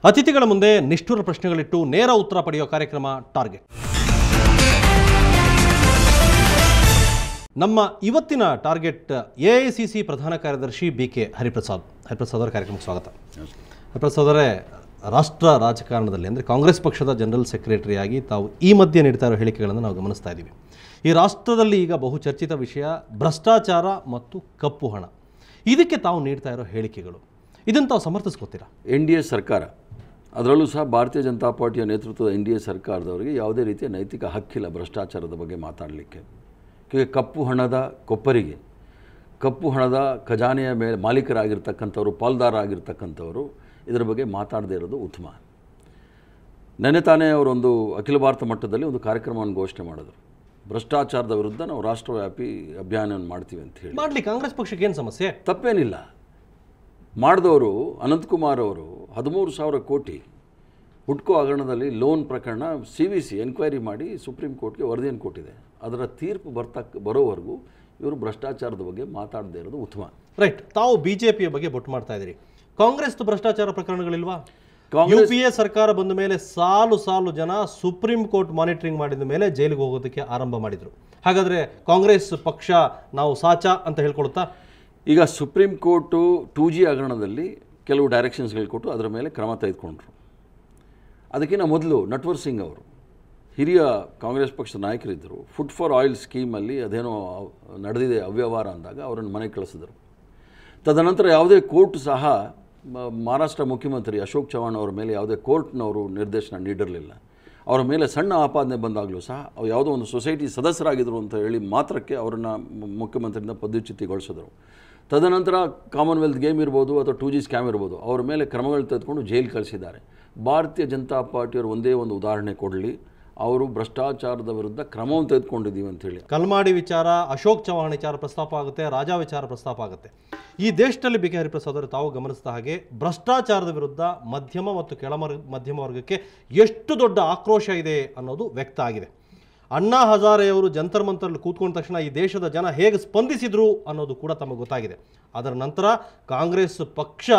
ಅತಿಥಿಗಳ ಮುಂದೆ ನಿಷ್ಠುರ ಪ್ರಶ್ನೆಗಳಿಟ್ಟು ನೇರ ಉತ್ತರ ಪಡೆಯುವ ಕಾರ್ಯಕ್ರಮ ಟಾರ್ಗೆಟ್. ನಮ್ಮ ಇವತ್ತಿನ ಟಾರ್ಗೆಟ್ ಎಐಸಿಸಿ ಪ್ರಧಾನ ಕಾರ್ಯದರ್ಶಿ BK ಹರಿಪ್ರಸಾದ್ ಅವರ ಕಾರ್ಯಕ್ರಮಕ್ಕೆ ಸ್ವಾಗತ. ಹರಿಪ್ರಸಾದ್ ಅವರೇ, ರಾಷ್ಟ್ರ ರಾಜಕಾರಣದಲ್ಲಿ ಅಂದರೆ ಕಾಂಗ್ರೆಸ್ ಪಕ್ಷದ ಜನರಲ್ ಸೆಕ್ರೆಟರಿಯಾಗಿ ತಾವು ಈ ಮಧ್ಯೆ ನೀಡ್ತಾ ಇರೋ ಹೇಳಿಕೆಗಳನ್ನು ನಾವು ಗಮನಿಸ್ತಾ ಇದ್ದೀವಿ. ಈ ರಾಷ್ಟ್ರದಲ್ಲಿ ಈಗ ಬಹು ಚರ್ಚಿತ ವಿಷಯ ಭ್ರಷ್ಟಾಚಾರ ಮತ್ತು ಕಪ್ಪು ಹಣ. ಇದಕ್ಕೆ ತಾವು ನೀಡ್ತಾ ಇರೋ ಹೇಳಿಕೆಗಳು, ಇದನ್ನು ತಾವು ಸಮರ್ಥಿಸ್ಕೊತೀರಾ? NDA ಸರ್ಕಾರ, ಅದರಲ್ಲೂ ಸಹ ಭಾರತೀಯ ಜನತಾ ಪಾರ್ಟಿಯ ನೇತೃತ್ವದ NDA ಸರ್ಕಾರದವರಿಗೆ ಯಾವುದೇ ರೀತಿಯ ನೈತಿಕ ಹಕ್ಕಿಲ್ಲ ಭ್ರಷ್ಟಾಚಾರದ ಬಗ್ಗೆ ಮಾತಾಡಲಿಕ್ಕೆ. ಕಪ್ಪು ಹಣದ ಕೊಪ್ಪರಿಗೆ, ಕಪ್ಪು ಹಣದ ಖಜಾನೆಯ ಮೇಲೆ ಮಾಲೀಕರಾಗಿರ್ತಕ್ಕಂಥವ್ರು, ಪಾಲ್ದಾರರಾಗಿರ್ತಕ್ಕಂಥವರು ಇದರ ಬಗ್ಗೆ ಮಾತಾಡದೇ ಇರೋದು ಉತ್ತಮ. ನೆನೆ ತಾನೇ ಅವರೊಂದು ಅಖಿಲ ಭಾರತ ಮಟ್ಟದಲ್ಲಿ ಒಂದು ಕಾರ್ಯಕ್ರಮವನ್ನು ಘೋಷಣೆ ಮಾಡಿದ್ರು. ಭ್ರಷ್ಟಾಚಾರದ ವಿರುದ್ಧ ನಾವು ರಾಷ್ಟ್ರವ್ಯಾಪಿ ಅಭಿಯಾನವನ್ನು ಮಾಡ್ತೀವಿ ಅಂತ ಹೇಳಿ. ಮಾಡಲಿ, ಕಾಂಗ್ರೆಸ್ ಪಕ್ಷಕ್ಕೆ ಏನು ಸಮಸ್ಯೆ? ತಪ್ಪೇನಿಲ್ಲ. ಮಾಡಿದವರು ಅನಂತಕುಮಾರ್ ಅವರು 13,000 ಕೋಟಿ ಹುಡ್ಕೋ ಹಗರಣದಲ್ಲಿ ಲೋನ್ ಪ್ರಕರಣ CVC ಎನ್ಕ್ವೈರಿ ಮಾಡಿ ಸುಪ್ರೀಂ ಕೋರ್ಟ್ಗೆ ವರದಿಯನ್ನು ಕೊಟ್ಟಿದೆ. ಅದರ ತೀರ್ಪು ಬರೋವರೆಗೂ ಇವರು ಭ್ರಷ್ಟಾಚಾರದ ಬಗ್ಗೆ ಮಾತಾಡದೇ ಇರೋದು ಉತ್ತಮ. ರೈಟ್. ತಾವು BJPಯ ಬಗ್ಗೆ ಬೊಟ್ಟು ಮಾಡ್ತಾ ಇದ್ದೀರಿ. ಕಾಂಗ್ರೆಸ್ ಭ್ರಷ್ಟಾಚಾರ ಪ್ರಕರಣಗಳಿಲ್ವಾ? UPA ಸರ್ಕಾರ ಬಂದ ಮೇಲೆ ಸಾಲು ಜನ ಸುಪ್ರೀಂ ಕೋರ್ಟ್ ಮಾನಿಟರಿಂಗ್ ಮಾಡಿದ ಮೇಲೆ ಜೈಲಿಗೆ ಹೋಗೋದಕ್ಕೆ ಆರಂಭ ಮಾಡಿದರು. ಹಾಗಾದರೆ ಕಾಂಗ್ರೆಸ್ ಪಕ್ಷ ನಾವು ಸಾಚಾ ಅಂತ ಹೇಳ್ಕೊಳುತ್ತಾ? ಈಗ ಸುಪ್ರೀಂ ಕೋರ್ಟು 2G ಹಗರಣದಲ್ಲಿ ಕೆಲವು ಡೈರೆಕ್ಷನ್ಸ್ಗಳು ಕೊಟ್ಟು ಅದರ ಮೇಲೆ ಕ್ರಮ ತೆಗೆದುಕೊಂಡ್ರು. ಅದಕ್ಕಿಂತ ಮೊದಲು ನಟ್ವರ್ ಸಿಂಗ್ ಅವರು ಹಿರಿಯ ಕಾಂಗ್ರೆಸ್ ಪಕ್ಷದ ನಾಯಕರಿದ್ದರು. ಫುಡ್ ಫಾರ್ ಆಯಿಲ್ ಸ್ಕೀಮಲ್ಲಿ ಅದೇನೋ ನಡೆದಿದೆ ಅವ್ಯವಹಾರ ಅಂದಾಗ ಅವರನ್ನು ಮನೆಗೆ ಕಳಿಸಿದರು. ತದನಂತರ ಯಾವುದೇ ಕೋರ್ಟ್ ಸಹ ಮಹಾರಾಷ್ಟ್ರ ಮುಖ್ಯಮಂತ್ರಿ ಅಶೋಕ್ ಚವಾಣ್ ಅವರ ಮೇಲೆ ಯಾವುದೇ ಕೋರ್ಟ್ನವರು ನಿರ್ದೇಶನ ನೀಡಿರಲಿಲ್ಲ. ಅವರ ಮೇಲೆ ಸಣ್ಣ ಆಪಾದನೆ ಬಂದಾಗಲೂ ಸಹ ಯಾವುದೋ ಒಂದು ಸೊಸೈಟಿ ಸದಸ್ಯರಾಗಿದ್ದರು ಅಂತ ಹೇಳಿ ಮಾತ್ರಕ್ಕೆ ಅವರನ್ನು ಮುಖ್ಯಮಂತ್ರಿಯಿಂದ ಪದಚ್ಯುತಿಗೊಳಿಸಿದರು. ತದನಂತರ ಕಾಮನ್ವೆಲ್ತ್ ಗೇಮ್ ಇರ್ಬೋದು ಅಥವಾ 2G ಸ್ಕ್ಯಾಮ್ ಇರ್ಬೋದು, ಅವರ ಮೇಲೆ ಕ್ರಮಗಳು ತೆಗೆದುಕೊಂಡು ಜೈಲು ಕಳಿಸಿದ್ದಾರೆ. ಭಾರತೀಯ ಜನತಾ ಪಾರ್ಟಿಯವರು ಒಂದೇ ಒಂದು ಉದಾಹರಣೆ ಕೊಡಲಿ, ಅವರು ಭ್ರಷ್ಟಾಚಾರದ ವಿರುದ್ಧ ಕ್ರಮವನ್ನು ತೆಗೆದುಕೊಂಡಿದ್ದೀವಿ ಅಂತೇಳಿ. ಕಲ್ಮಾಡಿ ವಿಚಾರ, ಅಶೋಕ್ ಚವಾಣ್ ವಿಚಾರ ಪ್ರಸ್ತಾಪ ಆಗುತ್ತೆ, ರಾಜಾ ವಿಚಾರ ಪ್ರಸ್ತಾಪ ಆಗುತ್ತೆ. ಈ ದೇಶದಲ್ಲಿ BK ಹರಿಪ್ರಸಾದ್ ಅವರು ತಾವು ಗಮನಿಸಿದ ಹಾಗೆ ಭ್ರಷ್ಟಾಚಾರದ ವಿರುದ್ಧ ಮಧ್ಯಮ ಮತ್ತು ಮಧ್ಯಮ ವರ್ಗಕ್ಕೆ ಎಷ್ಟು ದೊಡ್ಡ ಆಕ್ರೋಶ ಇದೆ ಅನ್ನೋದು ವ್ಯಕ್ತ ಆಗಿದೆ. ಅಣ್ಣಾ ಹಜಾರೆಯವರು ಜಂತರ್ ಮಂತರ್ಲ್ಲಿ ಕೂತ್ಕೊಂಡ ತಕ್ಷಣ ಈ ದೇಶದ ಜನ ಹೇಗೆ ಸ್ಪಂದಿಸಿದ್ರು ಅನ್ನೋದು ಕೂಡ ತಮಗೆ ಗೊತ್ತಾಗಿದೆ. ಅದರ ನಂತರ ಕಾಂಗ್ರೆಸ್ ಪಕ್ಷ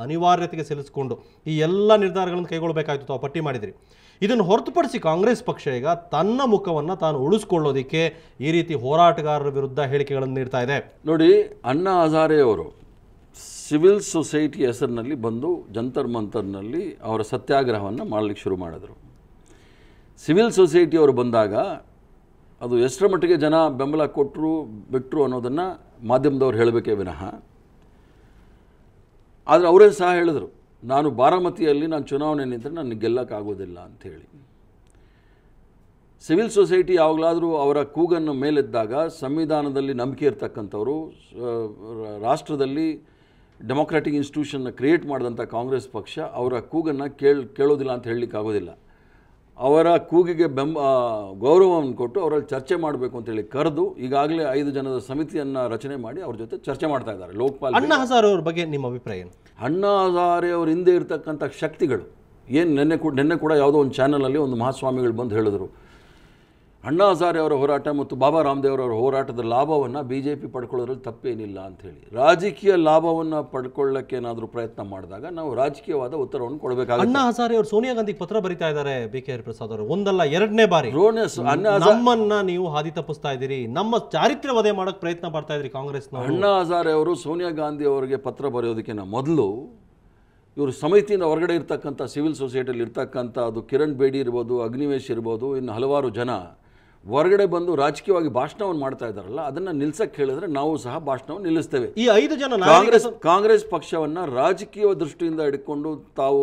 ಅನಿವಾರ್ಯತೆಗೆ ಸಲ್ಲಿಸಿಕೊಂಡು ಈ ಎಲ್ಲ ನಿರ್ಧಾರಗಳನ್ನು ಕೈಗೊಳ್ಳಬೇಕಾಯಿತು. ತಾವು ಪಟ್ಟಿ ಮಾಡಿದಿರಿ. ಇದನ್ನು ಹೊರತುಪಡಿಸಿ ಕಾಂಗ್ರೆಸ್ ಪಕ್ಷ ಈಗ ತನ್ನ ಮುಖವನ್ನು ತಾನು ಉಳಿಸ್ಕೊಳ್ಳೋದಕ್ಕೆ ಈ ರೀತಿ ಹೋರಾಟಗಾರರ ವಿರುದ್ಧ ಹೇಳಿಕೆಗಳನ್ನು ನೀಡ್ತಾ ಇದೆ. ನೋಡಿ, ಅಣ್ಣಾ ಹಜಾರೆಯವರು ಸಿವಿಲ್ ಸೊಸೈಟಿ ಹೆಸರಿನಲ್ಲಿ ಬಂದು ಜಂತರ್ ಮಂತರ್ನಲ್ಲಿ ಅವರ ಸತ್ಯಾಗ್ರಹವನ್ನು ಮಾಡಲಿಕ್ಕೆ ಶುರು ಮಾಡಿದರು. ಸಿವಿಲ್ ಸೊಸೈಟಿಯವರು ಬಂದಾಗ ಅದು ಎಷ್ಟರ ಮಟ್ಟಿಗೆ ಜನ ಬೆಂಬಲ ಕೊಟ್ಟರು ಬಿಟ್ಟರು ಅನ್ನೋದನ್ನು ಮಾಧ್ಯಮದವ್ರು ಹೇಳಬೇಕೇ ವಿನಃ. ಆದರೆ ಅವರೇ ಸಹ ಹೇಳಿದರು, ನಾನು ಬಾರಾಮತಿಯಲ್ಲಿ ನಾನು ಚುನಾವಣೆ ನಿಂತರೆ ನನಗೆ ಗೆಲ್ಲಕ್ಕಾಗೋದಿಲ್ಲ ಅಂಥೇಳಿ. ಸಿವಿಲ್ ಸೊಸೈಟಿ ಯಾವಾಗಲಾದರೂ ಅವರ ಕೂಗನ್ನು ಮೇಲೆದ್ದಾಗ ಸಂವಿಧಾನದಲ್ಲಿ ನಂಬಿಕೆ ಇರ್ತಕ್ಕಂಥವರು, ರಾಷ್ಟ್ರದಲ್ಲಿ ಡೆಮೊಕ್ರಾಟಿಕ್ ಇನ್ಸ್ಟಿಟ್ಯೂಷನ್ನ ಕ್ರಿಯೇಟ್ ಮಾಡಿದಂಥ ಕಾಂಗ್ರೆಸ್ ಪಕ್ಷ ಅವರ ಕೂಗನ್ನು ಕೇಳೋದಿಲ್ಲ ಅಂತ ಹೇಳಲಿಕ್ಕಾಗೋದಿಲ್ಲ. ಅವರ ಕೂಗಿಗೆ ಗೌರವವನ್ನು ಕೊಟ್ಟು ಅವರಲ್ಲಿ ಚರ್ಚೆ ಮಾಡಬೇಕು ಅಂತೇಳಿ ಕರೆದು ಈಗಾಗಲೇ 5 ಜನದ ಸಮಿತಿಯನ್ನು ರಚನೆ ಮಾಡಿ ಅವ್ರ ಜೊತೆ ಚರ್ಚೆ ಮಾಡ್ತಾ ಇದ್ದಾರೆ. ಲೋಕಪಾಲ್ ಅಣ್ಣಾ ಹಜಾರೆ ಅವ್ರ ಬಗ್ಗೆ ನಿಮ್ಮ ಅಭಿಪ್ರಾಯ ಏನು? ಅಣ್ಣಾ ಹಜಾರೆ ಅವ್ರ ಹಿಂದೆ ಇರ್ತಕ್ಕಂಥ ಶಕ್ತಿಗಳು ಏನು, ನೆನ್ನೆ ಕೂಡ ಯಾವುದೋ ಒಂದು ಚಾನಲಲ್ಲಿ ಒಂದು ಮಹಾಸ್ವಾಮಿಗಳು ಬಂದು ಹೇಳಿದ್ರು, ಅಣ್ಣಾ ಹಜಾರೆ ಅವರ ಹೋರಾಟ ಮತ್ತು ಬಾಬಾ ರಾಮದೇವ್ ಅವರ ಹೋರಾಟದ ಲಾಭವನ್ನು BJP ಪಡ್ಕೊಳ್ಳೋದ್ರಲ್ಲಿ ತಪ್ಪೇನಿಲ್ಲ ಅಂಥೇಳಿ. ರಾಜಕೀಯ ಲಾಭವನ್ನು ಪಡ್ಕೊಳ್ಳೋಕ್ಕೆ ಏನಾದರೂ ಪ್ರಯತ್ನ ಮಾಡಿದಾಗ ನಾವು ರಾಜಕೀಯವಾದ ಉತ್ತರವನ್ನು ಕೊಡಬೇಕಾಗುತ್ತೆ. ಅಣ್ಣಾ ಹಜಾರೆ ಅವರು ಸೋನಿಯಾ ಗಾಂಧಿ ಪತ್ರ ಬರಿತಾ ಇದ್ದಾರೆ. BK ಹರಿಪ್ರಸಾದ್ ಅವರು ಒಂದಲ್ಲ 2ನೇ ಬಾರಿ ನಮ್ಮನ್ನ ನೀವು ಹಾದಿ ತಪ್ಪಿಸ್ತಾ ಇದ್ದೀರಿ, ನಮ್ಮ ಚಾರಿತ್ರ್ಯ ವಧೆ ಮಾಡೋಕ್ಕೆ ಪ್ರಯತ್ನ ಪಡ್ತಾ ಇದ್ರಿ ಕಾಂಗ್ರೆಸ್ನ. ಅಣ್ಣಾ ಹಜಾರೆ ಅವರು ಸೋನಿಯಾ ಗಾಂಧಿ ಅವರಿಗೆ ಪತ್ರ ಬರೆಯೋದಕ್ಕಿಂತ ಮೊದಲು ಇವರು ಸಮಿತಿಯಿಂದ ಹೊರಗಡೆ ಇರ್ತಕ್ಕಂಥ ಸಿವಿಲ್ ಸೊಸೈಟಿಯಲ್ಲಿ ಇರ್ತಕ್ಕಂಥ ಅದು ಕಿರಣ್ ಬೇಡಿ ಇರ್ಬೋದು, ಅಗ್ನಿವೇಶ್ ಇರ್ಬೋದು, ಇನ್ನು ಹಲವಾರು ಜನ ಹೊರಗಡೆ ಬಂದು ರಾಜಕೀಯವಾಗಿ ಭಾಷಣವನ್ನು ಮಾಡ್ತಾ ಇದ್ದಾರಲ್ಲ, ಅದನ್ನು ನಿಲ್ಸಕ್ಕೆ ಹೇಳಿದ್ರೆ ನಾವು ಸಹ ಭಾಷಣವನ್ನು ನಿಲ್ಲಿಸ್ತೇವೆ. ಈ 5 ಜನ ಕಾಂಗ್ರೆಸ್ ಪಕ್ಷವನ್ನು ರಾಜಕೀಯ ದೃಷ್ಟಿಯಿಂದ ಹಿಡ್ಕೊಂಡು ತಾವು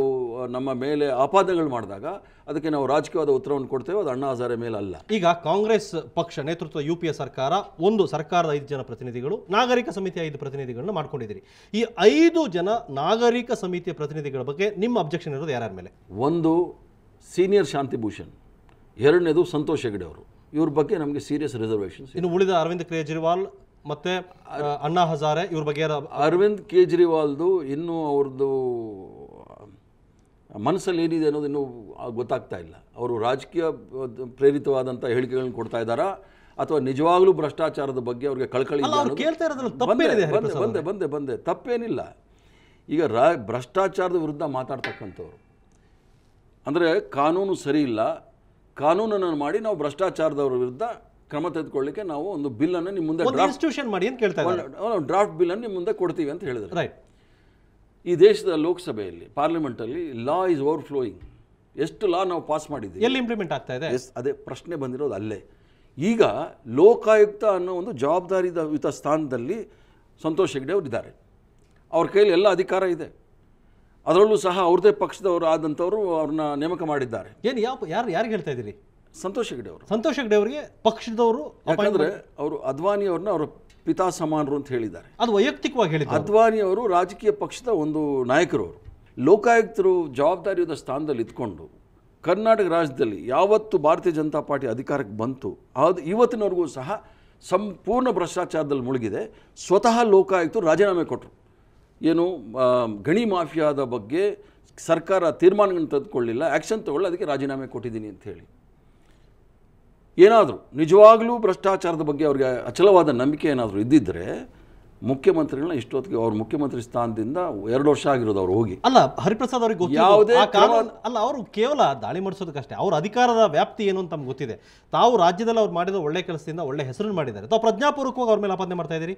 ನಮ್ಮ ಮೇಲೆ ಆಪಾದನೆಗಳು ಮಾಡಿದಾಗ ಅದಕ್ಕೆ ನಾವು ರಾಜಕೀಯವಾದ ಉತ್ತರವನ್ನು ಕೊಡ್ತೇವೆ. ಅದು ಅಣ್ಣಾ ಹಜಾರೆ ಮೇಲೆ ಅಲ್ಲ. ಈಗ ಕಾಂಗ್ರೆಸ್ ಪಕ್ಷ ನೇತೃತ್ವ UPA ಸರ್ಕಾರ ಒಂದು ಸರ್ಕಾರದ 5 ಜನ ಪ್ರತಿನಿಧಿಗಳು, ನಾಗರಿಕ ಸಮಿತಿಯ 5 ಪ್ರತಿನಿಧಿಗಳನ್ನ ಮಾಡ್ಕೊಂಡಿದ್ದೀರಿ. ಈ 5 ಜನ ನಾಗರಿಕ ಸಮಿತಿಯ ಪ್ರತಿನಿಧಿಗಳ ಬಗ್ಗೆ ನಿಮ್ಮ ಅಬ್ಜೆಕ್ಷನ್ ಇರೋದು ಯಾರ್ಯಾರ ಮೇಲೆ? ಒಂದು ಸೀನಿಯರ್ ಶಾಂತಿಭೂಷಣ್, ಎರಡನೇದು ಸಂತೋಷ್ ಹೆಗಡೆ ಅವರು. ಇವ್ರ ಬಗ್ಗೆ ನಮಗೆ ಸೀರಿಯಸ್ ರಿಸರ್ವೇಷನ್ಸ್. ಇನ್ನು ಉಳಿದ ಅರವಿಂದ್ ಕೇಜ್ರಿವಾಲ್ ಮತ್ತೆ ಅಣ್ಣಾ ಹಜಾರೆ ಇವ್ರ ಬಗ್ಗೆ? ಅರವಿಂದ್ ಕೇಜ್ರಿವಾಲ್ದು ಇನ್ನೂ ಅವ್ರದ್ದು ಮನಸ್ಸಲ್ಲಿ ಏನಿದೆ ಅನ್ನೋದು ಇನ್ನೂ ಗೊತ್ತಾಗ್ತಾ ಇಲ್ಲ. ಅವರು ರಾಜಕೀಯ ಪ್ರೇರಿತವಾದಂಥ ಹೇಳಿಕೆಗಳನ್ನು ಕೊಡ್ತಾ ಇದ್ದಾರಾ ಅಥವಾ ನಿಜವಾಗ್ಲೂ ಭ್ರಷ್ಟಾಚಾರದ ಬಗ್ಗೆ ಅವ್ರಿಗೆ ಕಳಕಳಿ ಬಂದೆ ತಪ್ಪೇನಿಲ್ಲ. ಈಗ ಭ್ರಷ್ಟಾಚಾರದ ವಿರುದ್ಧ ಮಾತಾಡ್ತಕ್ಕಂಥವ್ರು ಅಂದರೆ ಕಾನೂನು ಸರಿ ಇಲ್ಲ, ಕಾನೂನನ್ನು ಮಾಡಿ ನಾವು ಭ್ರಷ್ಟಾಚಾರದವರ ವಿರುದ್ಧ ಕ್ರಮ ತೆಗೆದುಕೊಳ್ಳಿಕ್ಕೆ ನಾವು ಒಂದು ಬಿಲ್ಲನ್ನು ನಿಮ್ಮ ಮುಂದೆ ಇನ್ಸ್ಟಿಟ್ಯೂಷನ್ ಮಾಡಿ ಅಂತ ಕೇಳ್ತಾ ಇದ್ದಾರೆ. ಡ್ರಾಫ್ಟ್ ಬಿಲ್ಲನ್ನು ನಿಮ್ಮ ಮುಂದೆ ಕೊಡ್ತೀವಿ ಅಂತ ಹೇಳಿದ್ರು. ರೈಟ್. ಈ ದೇಶದ ಲೋಕಸಭೆಯಲ್ಲಿ ಪಾರ್ಲಿಮೆಂಟಲ್ಲಿ ಲಾ ಈಸ್ ಓವರ್ಫ್ಲೋಯಿಂಗ್. ಎಷ್ಟು ಲಾ ನಾವು ಪಾಸ್ ಮಾಡಿದ್ದೀವಿ, ಎಲ್ಲಿ ಇಂಪ್ಲಿಮೆಂಟ್ ಆಗ್ತಾ ಇದೆ? ಅದೇ ಪ್ರಶ್ನೆ ಬಂದಿರೋದು ಅಲ್ಲೇ. ಈಗ ಲೋಕಾಯುಕ್ತ ಅನ್ನೋ ಒಂದು ಜವಾಬ್ದಾರಿಯುತ ಸ್ಥಾನದಲ್ಲಿ ಸಂತೋಷ್ ಹೆಗ್ಡೆ ಅವರು ಇದ್ದಾರೆ. ಅವ್ರ ಕೈಯಲ್ಲಿ ಎಲ್ಲ ಅಧಿಕಾರ ಇದೆ. ಅದರಲ್ಲೂ ಸಹ ಅವ್ರದ್ದೇ ಪಕ್ಷದವರು ಆದಂಥವರು ಅವ್ರನ್ನ ನೇಮಕ ಮಾಡಿದ್ದಾರೆ. ಏನು ಯಾರಿಗೆ ಹೇಳ್ತಾ ಇದ್ದೀರಿ? ಸಂತೋಷ್ ಹೆಗ್ಡೆ ಅವರು. ಸಂತೋಷ್ ಹೆಗ್ಡೆ ಅವರಿಗೆ ಪಕ್ಷದವರು, ಯಾಕಂದರೆ ಅವರು ಅದ್ವಾನಿ ಅವ್ರನ್ನ ಅವರ ಪಿತಾ ಸಮಾನರು ಅಂತ ಹೇಳಿದ್ದಾರೆ. ಅದು ವೈಯಕ್ತಿಕವಾಗಿ ಹೇಳಿದ್ದಾರೆ. ಅದ್ವಾನಿ ಅವರು ರಾಜಕೀಯ ಪಕ್ಷದ ಒಂದು ನಾಯಕರು. ಅವರು ಲೋಕಾಯುಕ್ತರು ಜವಾಬ್ದಾರಿಯುತ ಸ್ಥಾನದಲ್ಲಿ ಇದ್ಕೊಂಡು ಕರ್ನಾಟಕ ರಾಜ್ಯದಲ್ಲಿ ಯಾವತ್ತು ಭಾರತೀಯ ಜನತಾ ಪಾರ್ಟಿ ಅಧಿಕಾರಕ್ಕೆ ಬಂತು ಅದು ಇವತ್ತಿನವರೆಗೂ ಸಹ ಸಂಪೂರ್ಣ ಭ್ರಷ್ಟಾಚಾರದಲ್ಲಿ ಮುಳುಗಿದೆ. ಸ್ವತಃ ಲೋಕಾಯುಕ್ತರು ರಾಜೀನಾಮೆ ಕೊಟ್ಟರು. ಏನು ಗಣಿ ಮಾಫಿಯಾದ ಬಗ್ಗೆ ಸರ್ಕಾರ ತೀರ್ಮಾನಗಳನ್ನು ತೆಗೆದುಕೊಳ್ಳಿಲ್ಲ, ಆ್ಯಕ್ಷನ್ ತಗೊಳ್ಳಿ, ಅದಕ್ಕೆ ರಾಜೀನಾಮೆ ಕೊಟ್ಟಿದ್ದೀನಿ ಅಂತ ಹೇಳಿ. ಏನಾದರೂ ನಿಜವಾಗ್ಲೂ ಭ್ರಷ್ಟಾಚಾರದ ಬಗ್ಗೆ ಅವ್ರಿಗೆ ಅಚಲವಾದ ನಂಬಿಕೆ ಏನಾದರೂ ಇದ್ದಿದ್ದರೆ ಮುಖ್ಯಮಂತ್ರಿಗಳನ್ನ ಇಷ್ಟೊತ್ತಿಗೆ ಅವ್ರ ಮುಖ್ಯಮಂತ್ರಿ ಸ್ಥಾನದಿಂದ 2 ವರ್ಷ ಆಗಿರೋದು ಅವ್ರು ಹೋಗಿ. ಅಲ್ಲ, ಹರಿಪ್ರಸಾದ್ ಅವರಿಗೆ ಯಾವುದೇ ಅಲ್ಲ, ಅವರು ಕೇವಲ ದಾಳಿ ಮಾಡಿಸೋದಕ್ಕಷ್ಟೇ. ಅವ್ರ ಅಧಿಕಾರದ ವ್ಯಾಪ್ತಿ ಏನು ಅಂತ ನಮ್ಗೆ ಗೊತ್ತಿದೆ. ತಾವು ರಾಜ್ಯದಲ್ಲಿ ಅವ್ರು ಮಾಡಿದ ಒಳ್ಳೆ ಕೆಲಸದಿಂದ ಒಳ್ಳೆ ಹೆಸರನ್ನು ಮಾಡಿದ್ದಾರೆ. ತಾವು ಪ್ರಜ್ಞಾಪೂರ್ವಕವಾಗಿ ಅವ್ರ ಮೇಲೆ ಆಪಾದನೆ ಮಾಡ್ತಾ ಇದ್ದೀರಿ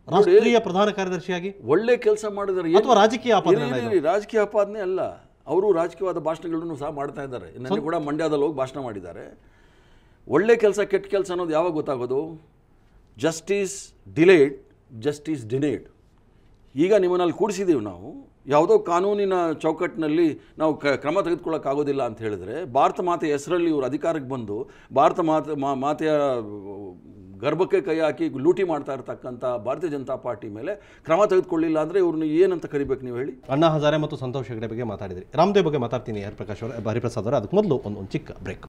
ರಾಷ್ಟ್ರೀಯ ಪ್ರಧಾನ ಕಾರ್ಯದರ್ಶಿಯಾಗಿ. ಒಳ್ಳೆ ಕೆಲಸ ಮಾಡಿದರೆ ಅಥವಾ ರಾಜಕೀಯ ಆಪಾದನೆ? ರಾಜಕೀಯ ಆಪಾದನೆ ಅಲ್ಲ, ಅವರು ರಾಜಕೀಯವಾದ ಭಾಷಣಗಳನ್ನು ಸಹ ಮಾಡ್ತಾ ಇದ್ದಾರೆ. ನನಗೆ ಕೂಡ ಮಂಡ್ಯದಲ್ಲಿ ಹೋಗಿ ಭಾಷಣ ಮಾಡಿದ್ದಾರೆ. ಒಳ್ಳೆ ಕೆಲಸ ಕೆಟ್ಟ ಕೆಲಸ ಅನ್ನೋದು ಯಾವಾಗ ಗೊತ್ತಾಗೋದು? Justice delayed, justice denied. ಈಗ ನಿಮ್ಮನ್ನಲ್ಲಿ ಕೂಡಿಸಿದ್ದೀವಿ ನಾವು, ಯಾವುದೋ ಕಾನೂನಿನ ಚೌಕಟ್ಟಿನಲ್ಲಿ ನಾವು ಕ್ರಮ ತೆಗೆದುಕೊಳ್ಳೋಕ್ಕಾಗೋದಿಲ್ಲ ಅಂತ ಹೇಳಿದ್ರೆ, ಭಾರತ ಮಾತೆ ಹೆಸರಲ್ಲಿ ಇವರು ಅಧಿಕಾರಕ್ಕೆ ಬಂದು ಭಾರತ ಮಾತೆಯ ಗರ್ಭಕ್ಕೆ ಕೈ ಹಾಕಿ ಲೂಟಿ ಮಾಡ್ತಾ ಇರ್ತಕ್ಕಂಥ ಭಾರತೀಯ ಜನತಾ ಪಾರ್ಟಿ ಮೇಲೆ ಕ್ರಮ ತೆಗೆದುಕೊಳ್ಳಿಲ್ಲ ಅಂದರೆ ಇವ್ರನ್ನ ಏನಂತ ಕರಿಬೇಕು ನೀವು ಹೇಳಿ? ಅಣ್ಣಾ ಹಜಾರೆ ಮತ್ತು ಸಂತೋಷ್ ಹೆಗ್ಡೆ ಬಗ್ಗೆ ಮಾತಾಡಿದ್ರಿ. ರಾಮದೇವ್ ಬಗ್ಗೆ ಮಾತಾಡ್ತೀನಿ ಹರಿಪ್ರಸಾದ್ ಅವರೇ. ಅದಕ್ಕೆ ಮೊದಲು ಒಂದು ಚಿಕ್ಕ ಬ್ರೇಕ್.